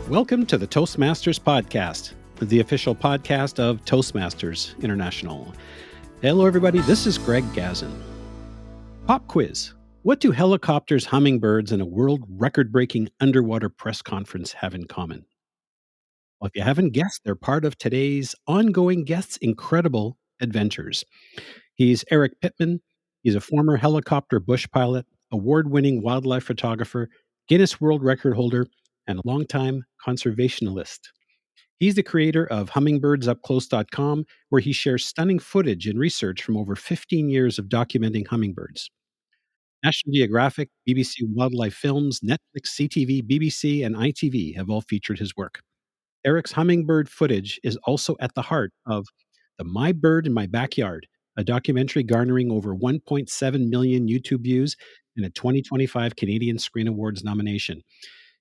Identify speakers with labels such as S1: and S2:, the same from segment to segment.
S1: Welcome to the Toastmasters podcast, the official podcast of Toastmasters International. Hello, everybody. This is Greg Gazin. Pop quiz. What do helicopters, hummingbirds, and a world record-breaking underwater press conference have in common? Well, if you haven't guessed, they're part of today's ongoing guests' incredible adventures. He's Eric Pittman. He's a former helicopter bush pilot, award-winning wildlife photographer, Guinness World Record holder, and a longtime conservationalist. He's the creator of hummingbirdsupclose.com, where he shares stunning footage and research from over 15 years of documenting hummingbirds. National Geographic, BBC Wildlife Films, Netflix, CTV, BBC, and ITV have all featured his work. Eric's hummingbird footage is also at the heart of the My Bird in My Backyard, a documentary garnering over 1.7 million YouTube views and a 2025 Canadian Screen Awards nomination.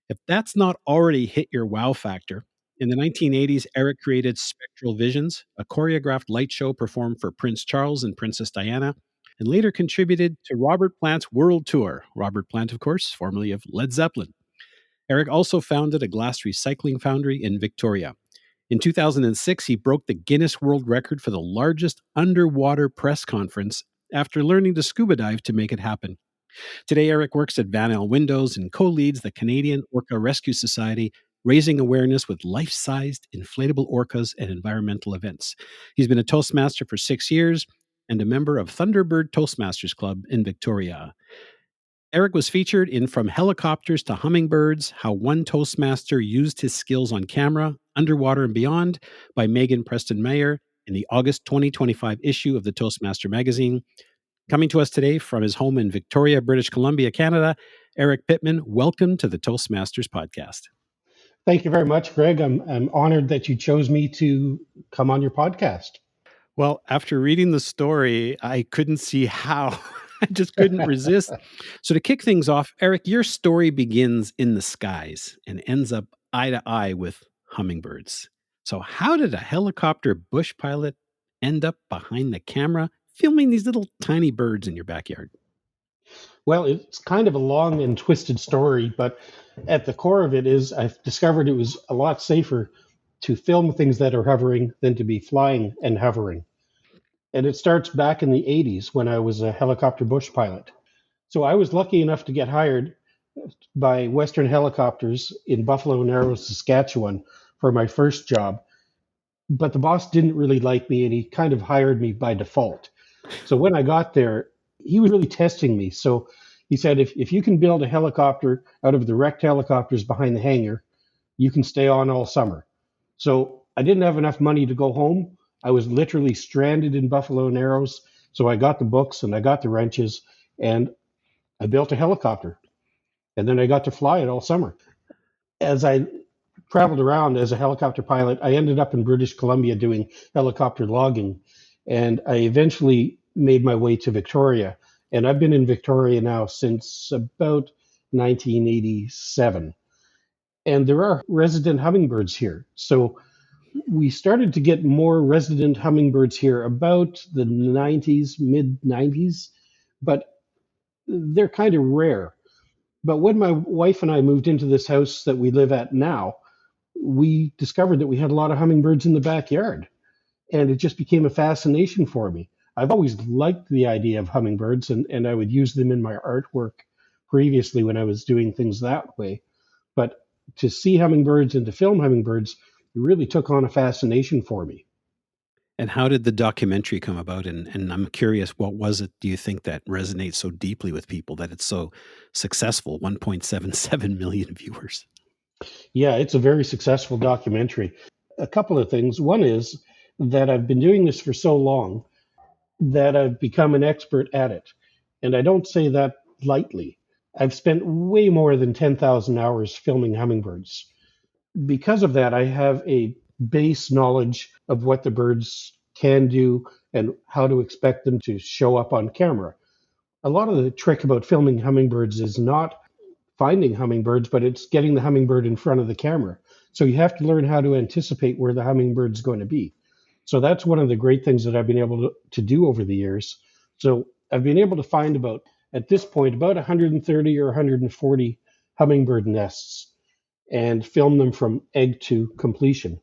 S1: If that's not already hit your wow factor, in the 1980s, Eric created Spectral Visions, a choreographed light show performed for Prince Charles and Princess Diana, and later contributed to Robert Plant's World Tour. Robert Plant, of course, formerly of Led Zeppelin. Eric also founded a glass recycling foundry in Victoria. In 2006, he broke the Guinness World Record for the largest underwater press conference after learning to scuba dive to make it happen. Today, Eric works at Van L Windows and co-leads the Canadian Orca Rescue Society, raising awareness with life-sized inflatable orcas and environmental events. He's been a Toastmaster for 6 years and a member of Thunderbird Toastmasters Club in Victoria. Eric was featured in From Helicopters to Hummingbirds, How One Toastmaster Used His Skills on Camera, Underwater and Beyond by Megan Preston Mayer in the August 2025 issue of the Toastmaster magazine. Coming to us today from his home in Victoria, British Columbia, Canada, Eric Pittman, welcome to the Toastmasters podcast.
S2: Thank you very much, Greg. I'm honored that you chose me to come on your podcast.
S1: Well, after reading the story, I couldn't see how. I just couldn't resist. So to kick things off, Eric, your story begins in the skies and ends up eye to eye with hummingbirds. So how did a helicopter bush pilot end up behind the camera filming these little tiny birds in your backyard?
S2: Well, it's kind of a long and twisted story, but at the core of it is I've discovered it was a lot safer to film things that are hovering than to be flying and hovering. And it starts back in the 80s when I was a helicopter bush pilot. So I was lucky enough to get hired by Western Helicopters in Buffalo Narrows, Saskatchewan for my first job. But the boss didn't really like me and he kind of hired me by default. So when I got there, he was really testing me. So he said, if you can build a helicopter out of the wrecked helicopters behind the hangar, you can stay on all summer. So I didn't have enough money to go home. I was literally stranded in Buffalo Narrows. So I got the books and I got the wrenches and I built a helicopter. And then I got to fly it all summer. As I traveled around as a helicopter pilot, I ended up in British Columbia doing helicopter logging. And I eventually made my way to Victoria. And I've been in Victoria now since about 1987. And there are resident hummingbirds here. So we started to get more resident hummingbirds here about the 90s, mid 90s, but they're kind of rare. But when my wife and I moved into this house that we live at now, we discovered that we had a lot of hummingbirds in the backyard. And it just became a fascination for me. I've always liked the idea of hummingbirds, and I would use them in my artwork previously when I was doing things that way. But to see hummingbirds and to film hummingbirds, it really took on a fascination for me.
S1: And how did the documentary come about? And I'm curious, what was it, do you think, that resonates so deeply with people that it's so successful? 1.77 million viewers.
S2: Yeah, it's a very successful documentary. A couple of things. One is that I've been doing this for so long that I've become an expert at it. And I don't say that lightly. I've spent way more than 10,000 hours filming hummingbirds. Because of that, I have a base knowledge of what the birds can do and how to expect them to show up on camera. A lot of the trick about filming hummingbirds is not finding hummingbirds, but it's getting the hummingbird in front of the camera. So you have to learn how to anticipate where the hummingbird's going to be. So that's one of the great things that I've been able to do over the years. So I've been able to find at this point, about 130 or 140 hummingbird nests. and film them from egg to completion.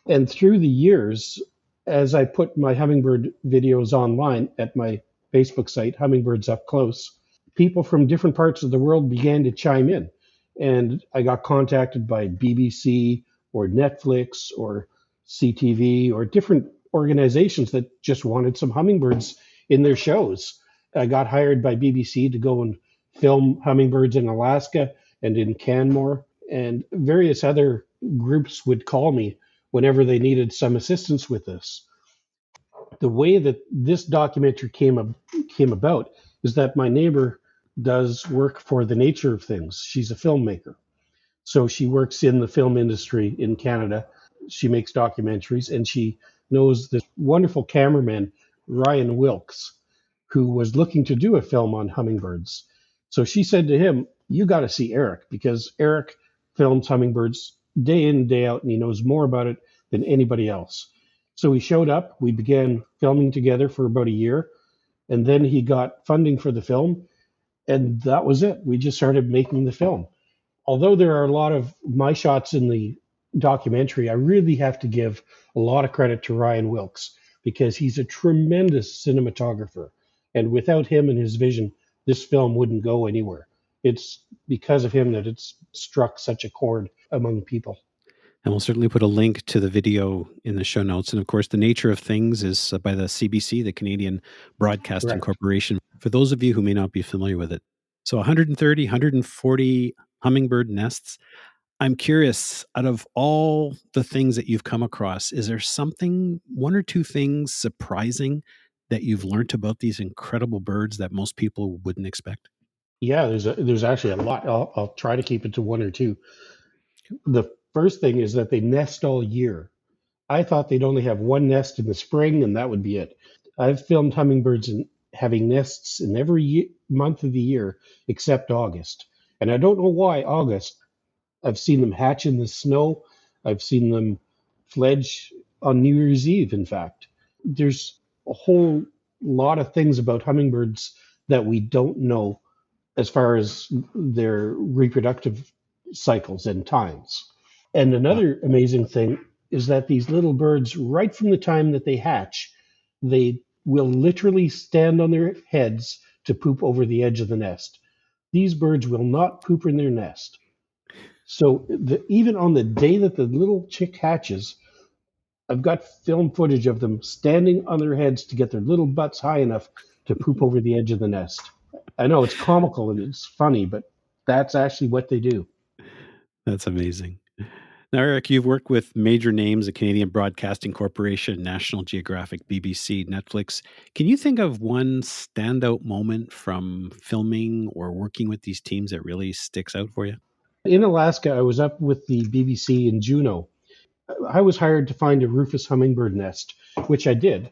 S2: And through the years, as I put my hummingbird videos online at my Facebook site, Hummingbirds Up Close, people from different parts of the world began to chime in. And I got contacted by BBC or Netflix or CTV or different organizations that just wanted some hummingbirds in their shows. I got hired by BBC to go and film hummingbirds in Alaska and in Canmore, and various other groups would call me whenever they needed some assistance with this. The way that this documentary came about is that my neighbor does work for the nature of things. She's a filmmaker. So she works in the film industry in Canada. She makes documentaries, and she knows this wonderful cameraman, Ryan Wilkes, who was looking to do a film on hummingbirds. So she said to him, "You got to see Eric, because Eric films hummingbirds day in and day out, and he knows more about it than anybody else." So he showed up. We began filming together for about a year, and then he got funding for the film, and that was it. We just started making the film. Although there are a lot of my shots in the documentary, I really have to give a lot of credit to Ryan Wilkes, because he's a tremendous cinematographer. And without him and his vision, this film wouldn't go anywhere. It's because of him that it's struck such a chord among people.
S1: And we'll certainly put a link to the video in the show notes. And of course, The Nature of Things is by the CBC, the Canadian Broadcasting
S2: Correct.
S1: Corporation, for those of you who may not be familiar with it. So 130, 140 hummingbird nests. I'm curious, out of all the things that you've come across, is there something, one or two things surprising that you've learned about these incredible birds that most people wouldn't expect?
S2: Yeah, there's actually a lot. I'll try to keep it to one or two. The first thing is that they nest all year. I thought they'd only have one nest in the spring, and that would be it. I've filmed hummingbirds having nests in every month of the year except August. And I don't know why August. I've seen them hatch in the snow. I've seen them fledge on New Year's Eve, in fact. There's a whole lot of things about hummingbirds that we don't know as far as their reproductive cycles and times. And
S1: Wow.
S2: another amazing thing is that these little birds, right from the time that they hatch, they will literally stand on their heads to poop over the edge of the nest. These birds will not poop in their nest. So even on the day that the little chick hatches, I've got film footage of them standing on their heads to get their little butts high enough to poop over the edge of the nest. I know it's comical and it's funny, but that's actually what they do.
S1: That's amazing. Now, Eric, you've worked with major names, the Canadian Broadcasting Corporation, National Geographic, BBC, Netflix. Can you think of one standout moment from filming or working with these teams that really sticks out for you?
S2: In Alaska, I was up with the BBC in Juneau. I was hired to find a rufous hummingbird nest, which I did,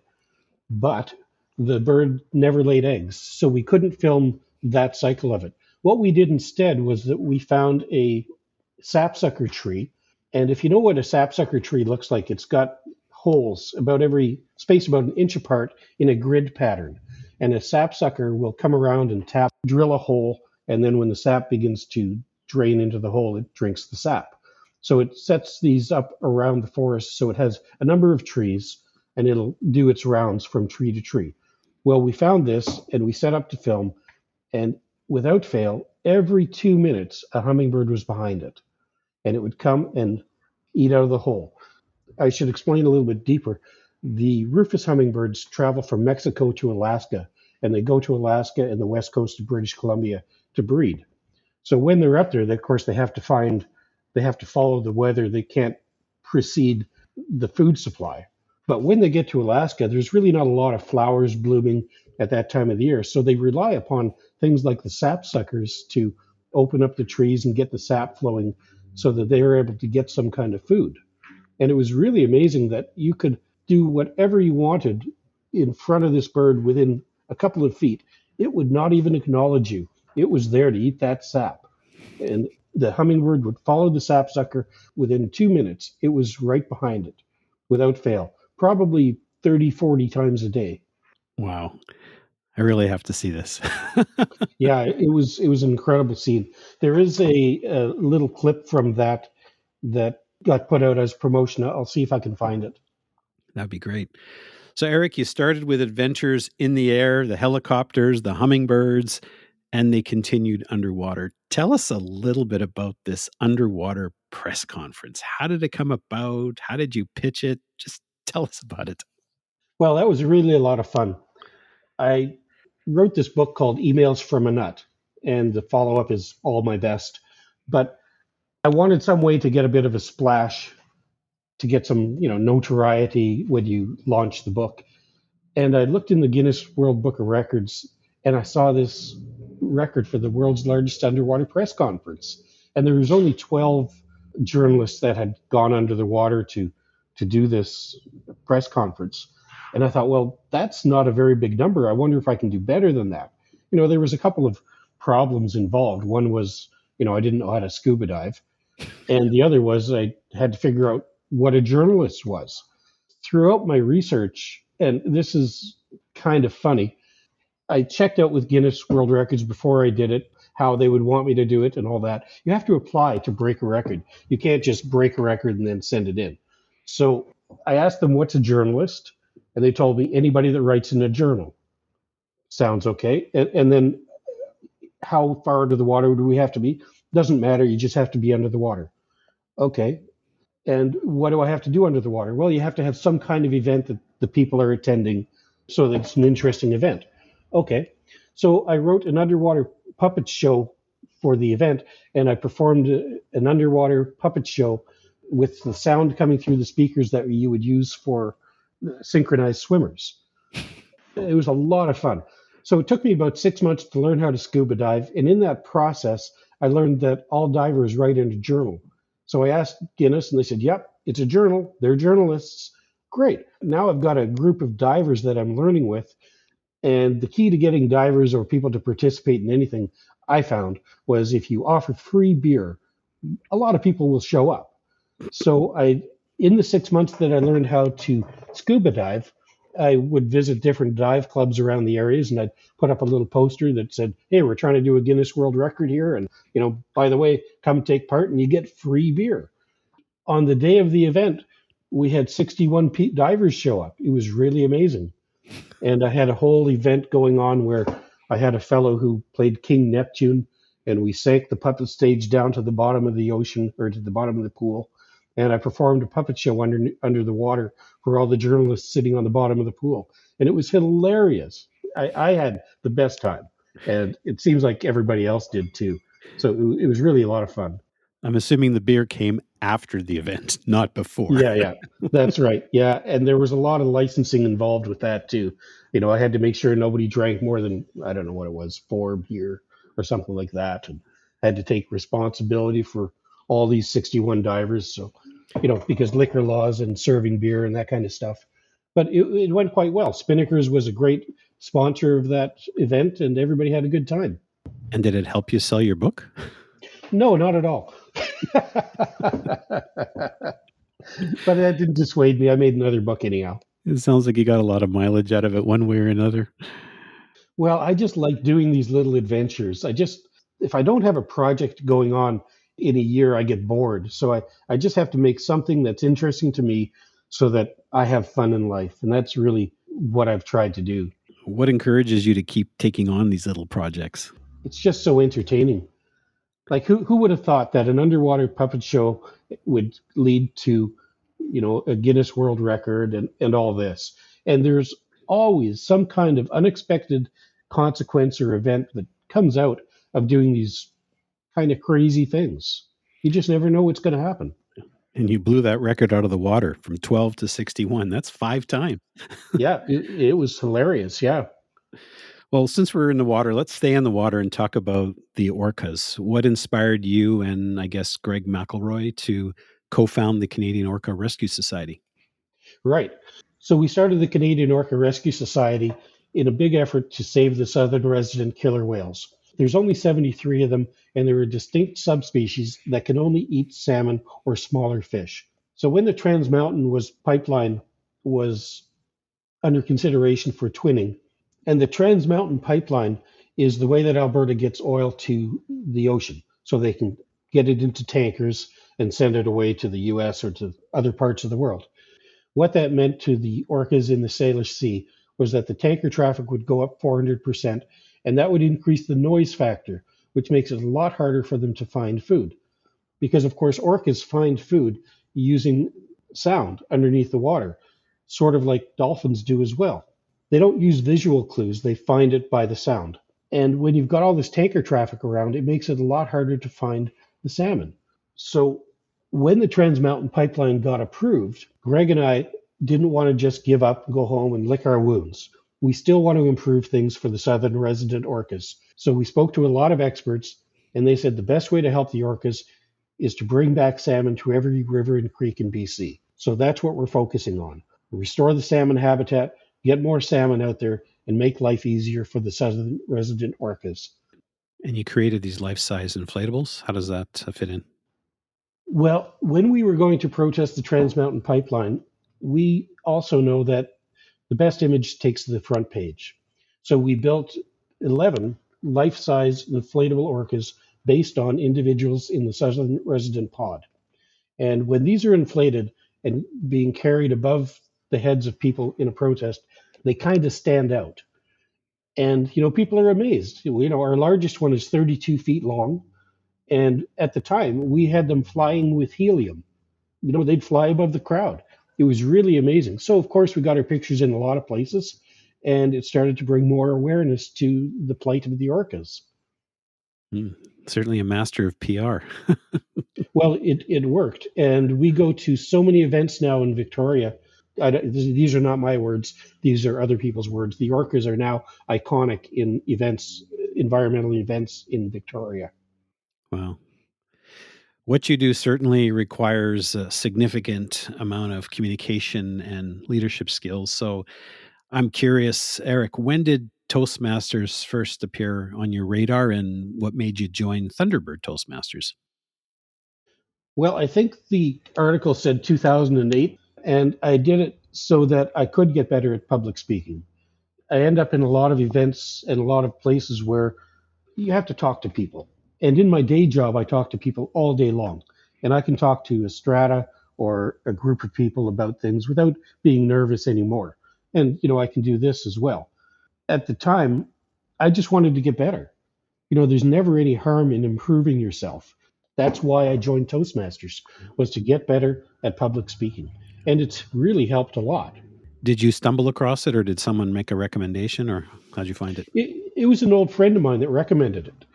S2: but the bird never laid eggs, so we couldn't film that cycle of it. What we did instead was that we found a sapsucker tree. And if you know what a sapsucker tree looks like, it's got holes about every space about an inch apart in a grid pattern. And a sapsucker will come around and drill a hole, and then when the sap begins to drain into the hole, it drinks the sap. So it sets these up around the forest, so it has a number of trees, and it'll do its rounds from tree to tree. Well, we found this, and we set up to film, and without fail, every 2 minutes, a hummingbird was behind it, and it would come and eat out of the hole. I should explain a little bit deeper. The rufous hummingbirds travel from Mexico to Alaska, and they go to Alaska and the west coast of British Columbia to breed. So when they're up there, of course, they have to follow the weather. They can't precede the food supply. But when they get to Alaska, there's really not a lot of flowers blooming at that time of the year. So they rely upon things like the sapsuckers to open up the trees and get the sap flowing so that they are able to get some kind of food. And it was really amazing that you could do whatever you wanted in front of this bird within a couple of feet. It would not even acknowledge you. It was there to eat that sap. And the hummingbird would follow the sapsucker within 2 minutes. It was right behind it without fail, probably 30, 40 times a day.
S1: Wow. I really have to see this.
S2: Yeah, it was an incredible scene. There is a little clip from that that got put out as promotion. I'll see if I can find it.
S1: That'd be great. So, Eric, you started with adventures in the air, the helicopters, the hummingbirds, and they continued underwater. Tell us a little bit about this underwater press conference. How did it come about? How did you pitch it? Just tell us about it.
S2: Well, that was really a lot of fun. I wrote this book called Emails from a Nut, and the follow up is All My Best. But I wanted some way to get a bit of a splash, to get some, notoriety when you launch the book. And I looked in the Guinness World Book of Records, and I saw this record for the world's largest underwater press conference. And there was only 12 journalists that had gone under the water to do this press conference. And I thought, well, that's not a very big number. I wonder if I can do better than that. There was a couple of problems involved. One was, I didn't know how to scuba dive. And the other was I had to figure out what a journalist was. Throughout my research, and this is kind of funny, I checked out with Guinness World Records before I did it, how they would want me to do it and all that. You have to apply to break a record. You can't just break a record and then send it in. So I asked them, what's a journalist? And they told me anybody that writes in a journal. Sounds okay. And then how far under the water do we have to be? Doesn't matter. You just have to be under the water. Okay. And what do I have to do under the water? Well, you have to have some kind of event that the people are attending so that it's an interesting event. Okay. So I wrote an underwater puppet show for the event, and I performed an underwater puppet show with the sound coming through the speakers that you would use for synchronized swimmers. It was a lot of fun. So it took me about 6 months to learn how to scuba dive. And in that process, I learned that all divers write in a journal. So I asked Guinness, and they said, yep, it's a journal. They're journalists. Great. Now I've got a group of divers that I'm learning with. And the key to getting divers or people to participate in anything, I found, was if you offer free beer, a lot of people will show up. So in the 6 months that I learned how to scuba dive, I would visit different dive clubs around the areas, and I'd put up a little poster that said, hey, we're trying to do a Guinness World Record here. And, by the way, come take part and you get free beer. On the day of the event, we had 61 divers show up. It was really amazing. And I had a whole event going on where I had a fellow who played King Neptune, and we sank the puppet stage down to the bottom of the ocean, or to the bottom of the pool. And I performed a puppet show under the water for all the journalists sitting on the bottom of the pool. And it was hilarious. I had the best time. And it seems like everybody else did too. So it was really a lot of fun.
S1: I'm assuming the beer came after the event, not before.
S2: Yeah, that's right. Yeah, and there was a lot of licensing involved with that too. I had to make sure nobody drank more than, I don't know what it was, 4 beer or something like that. And I had to take responsibility for all these 61 divers. So, because liquor laws and serving beer and that kind of stuff. But it went quite well. Spinnaker's was a great sponsor of that event, and everybody had a good time.
S1: And did it help you sell your book?
S2: No, not at all. But that didn't dissuade me. I made another book anyhow.
S1: It sounds like you got a lot of mileage out of it one way or another.
S2: Well, I just like doing these little adventures. If I don't have a project going on in a year, I get bored. So I just have to make something that's interesting to me so that I have fun in life. And that's really what I've tried to do.
S1: What encourages you to keep taking on these little projects?
S2: It's just so entertaining. Like who would have thought that an underwater puppet show would lead to, a Guinness World Record and all this. And there's always some kind of unexpected consequence or event that comes out of doing these kind of crazy things. You just never know what's going to happen.
S1: And you blew that record out of the water from 12 to 61. That's 5 times.
S2: Yeah, it was hilarious. Yeah.
S1: Well, since we're in the water, let's stay in the water and talk about the orcas. What inspired you and I guess Gregg McElroy to co-found the Canadian Orca Rescue Society?
S2: Right. So we started the Canadian Orca Rescue Society in a big effort to save the southern resident killer whales. There's only 73 of them, and they're a distinct subspecies that can only eat salmon or smaller fish. So when the Trans Mountain pipeline was under consideration for twinning, and the Trans Mountain pipeline is the way that Alberta gets oil to the ocean, so they can get it into tankers and send it away to the US or to other parts of the world. What that meant to the orcas in the Salish Sea was that the tanker traffic would go up 400%, and that would increase the noise factor, which makes it a lot harder for them to find food. Because, of course, orcas find food using sound underneath the water, sort of like dolphins do as well. They don't use visual clues, they find it by the sound. And when you've got all this tanker traffic around, it makes it a lot harder to find the salmon. So when the Trans Mountain Pipeline got approved, Greg and I didn't want to just give up, go home, and lick our wounds. We still want to improve things for the southern resident orcas. So we spoke to a lot of experts, and they said the best way to help the orcas is to bring back salmon to every river and creek in BC. So that's what we're focusing on. Restore the salmon habitat, get more salmon out there, and make life easier for the southern resident orcas.
S1: And you created these life-size inflatables. How does that fit in?
S2: Well, when we were going to protest the Trans Mountain Pipeline, we also know that the best image takes the front page. So we built 11 life-size inflatable orcas based on individuals in the southern resident pod. And when these are inflated and being carried above the heads of people in a protest, they kind of stand out. And, people are amazed. Our largest one is 32 feet long. And at the time, we had them flying with helium. They'd fly above the crowd. It was really amazing. So, of course, we got our pictures in a lot of places, and it started to bring more awareness to the plight of the orcas.
S1: Certainly a master of PR.
S2: Well, it worked. And we go to so many events now in Victoria. These are not my words. These are other people's words. The orcas are now iconic in events, environmental events in Victoria.
S1: Wow. What you do certainly requires a significant amount of communication and leadership skills. So I'm curious, Eric, when did Toastmasters first appear on your radar and what made you join Thunderbird Toastmasters?
S2: Well, I think the article said 2008, and I did it so that I could get better at public speaking. I end up in a lot of events and a lot of places where you have to talk to people. And in my day job, I talk to people all day long. And I can talk to a strata or a group of people about things without being nervous anymore. And, I can do this as well. At the time, I just wanted to get better. There's never any harm in improving yourself. That's why I joined Toastmasters, was to get better at public speaking. And it's really helped a lot.
S1: Did you stumble across it or did someone make a recommendation or how'd you find it?
S2: It was an old friend of mine that recommended it.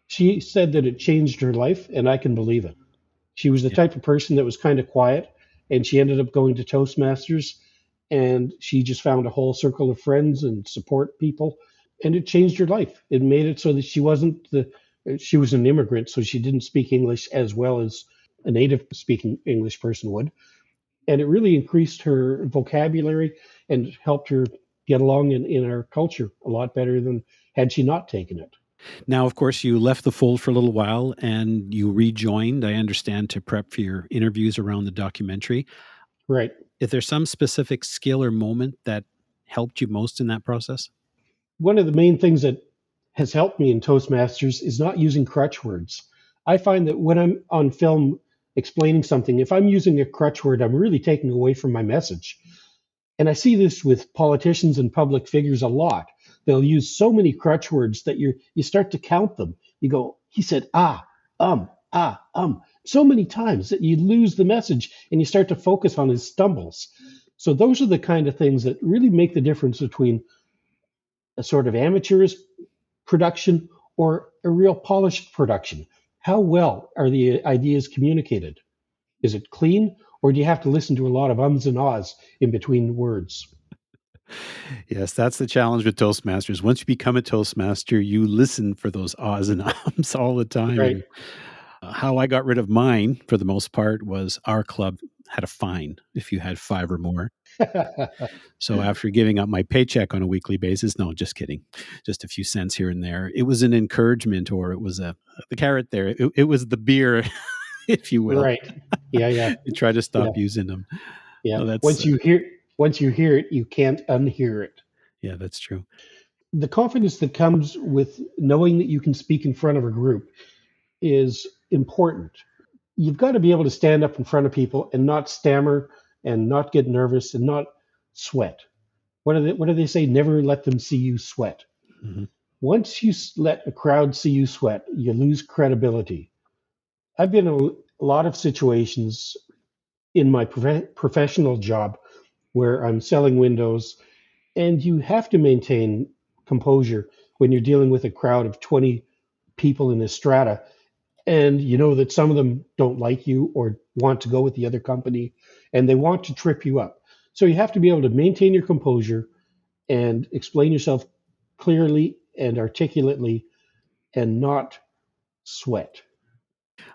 S2: She said that it changed her life, and I can believe it. She was the type of person that was kind of quiet, and she ended up going to Toastmasters, and she just found a whole circle of friends and support people, and it changed her life. It made it so that she was an immigrant, so she didn't speak English as well as a native speaking English person would. And it really increased her vocabulary and helped her get along in our culture a lot better than had she not taken it.
S1: Now, of course, you left the fold for a little while and you rejoined, I understand, to prep for your interviews around the documentary.
S2: Right.
S1: Is there some specific skill or moment that helped you most in that process?
S2: One of the main things that has helped me in Toastmasters is not using crutch words. I find that when I'm on film explaining something, if I'm using a crutch word, I'm really taking away from my message. And I see this with politicians and public figures a lot. They'll use so many crutch words that you start to count them. You go, he said, so many times that you lose the message and you start to focus on his stumbles. So those are the kind of things that really make the difference between a sort of amateurish production or a real polished production. How well are the ideas communicated? Is it clean, or do you have to listen to a lot of ums and ahs in between words?
S1: Yes, that's the challenge with Toastmasters. Once you become a Toastmaster, you listen for those ahs and ums all the time.
S2: Right.
S1: And how I got rid of mine, for the most part, was our club had a fine if you had 5 or more. So after giving up my paycheck on a weekly basis, no, just kidding, just a few cents here and there, it was an encouragement, or it was the carrot there. It was the beer, if you will.
S2: Right. Yeah.
S1: You try to stop using them.
S2: Yeah.
S1: No,
S2: Once you hear it, you can't unhear it.
S1: Yeah, that's true.
S2: The confidence that comes with knowing that you can speak in front of a group is important. you've got to be able to stand up in front of people and not stammer and not get nervous and not sweat. What do they say? Never let them see you sweat.
S1: Mhm.
S2: Once you let a crowd see you sweat, you lose credibility. I've been in a lot of situations in my professional job where I'm selling windows, and you have to maintain composure when you're dealing with a crowd of 20 people in a strata, and you know that some of them don't like you or want to go with the other company, and they want to trip you up. So you have to be able to maintain your composure and explain yourself clearly and articulately and not sweat.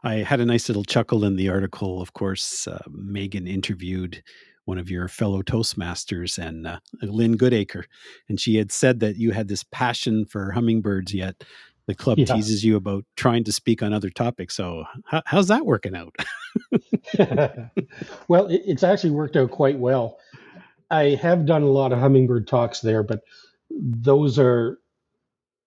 S1: I had a nice little chuckle in the article. Of course, Megan interviewed one of your fellow Toastmasters and Lynn Goodacre, and she had said that you had this passion for hummingbirds, yet the club
S2: Yeah.
S1: teases you about trying to speak on other topics. So, how's that working out?
S2: Well, it's actually worked out quite well. I have done a lot of hummingbird talks there, but those are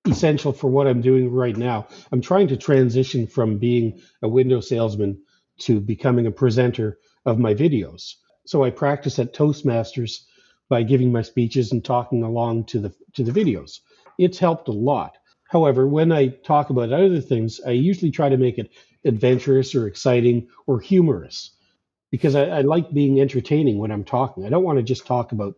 S2: essential for what I'm doing right now. I'm trying to transition from being a window salesman to becoming a presenter of my videos. So I practice at Toastmasters by giving my speeches and talking along to the videos. It's helped a lot. However, when I talk about other things, I usually try to make it adventurous or exciting or humorous because I like being entertaining when I'm talking. I don't want to just talk about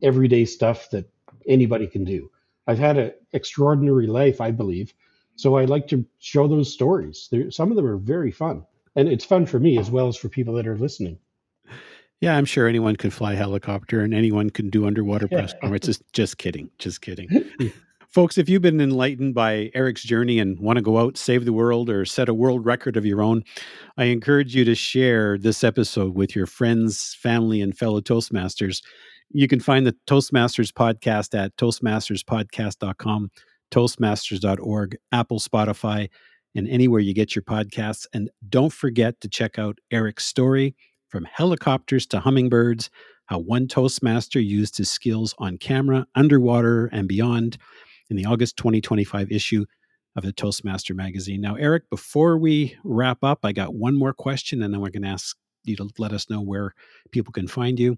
S2: everyday stuff that anybody can do. I've had an extraordinary life, I believe. So I like to show those stories. Some of them are very fun. And it's fun for me as well as for people that are listening.
S1: Yeah, I'm sure anyone can fly a helicopter and anyone can do underwater press conferences. Just kidding. Just kidding. Folks, if you've been enlightened by Eric's journey and want to go out, save the world, or set a world record of your own, I encourage you to share this episode with your friends, family, and fellow Toastmasters. You can find the Toastmasters podcast at toastmasterspodcast.com, toastmasters.org, Apple, Spotify, and anywhere you get your podcasts. And don't forget to check out Eric's story, From Helicopters to Hummingbirds, how one Toastmaster used his skills on camera, underwater, and beyond, in the August 2025 issue of the Toastmaster magazine. Now, Eric, before we wrap up, I got one more question, and then we're going to ask you to let us know where people can find you.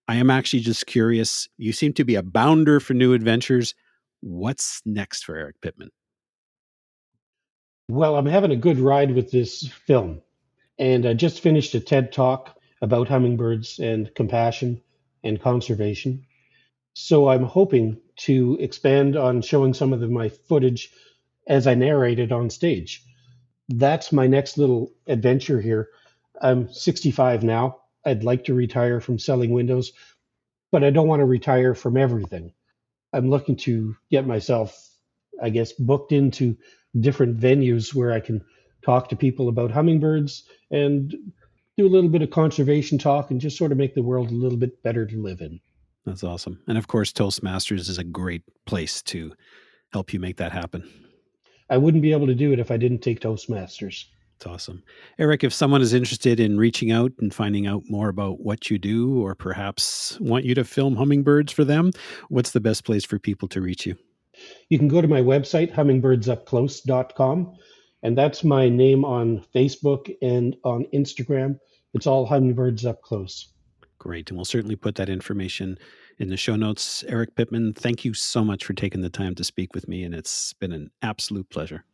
S1: I am actually just curious. You seem to be a bounder for new adventures. What's next for Eric Pittman?
S2: Well, I'm having a good ride with this film. And I just finished a TED talk about hummingbirds and compassion and conservation. So I'm hoping to expand on showing some of my footage as I narrated on stage. That's my next little adventure here. I'm 65 now. I'd like to retire from selling windows, but I don't want to retire from everything. I'm looking to get myself, I guess, booked into different venues where I can talk to people about hummingbirds and do a little bit of conservation talk and just sort of make the world a little bit better to live in.
S1: That's awesome. And of course, Toastmasters is a great place to help you make that happen.
S2: I wouldn't be able to do it if I didn't take Toastmasters.
S1: It's awesome. Eric, if someone is interested in reaching out and finding out more about what you do, or perhaps want you to film hummingbirds for them, what's the best place for people to reach you?
S2: You can go to my website, hummingbirdsuppclose.com, and that's my name on Facebook and on Instagram. It's all Hummingbirds Up Close.
S1: Great. And we'll certainly put that information in the show notes. Eric Pittman, thank you so much for taking the time to speak with me, and it's been an absolute pleasure.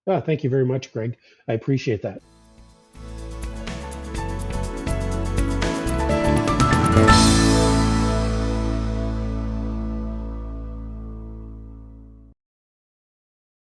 S2: Oh, thank you very much, Greg. I appreciate that.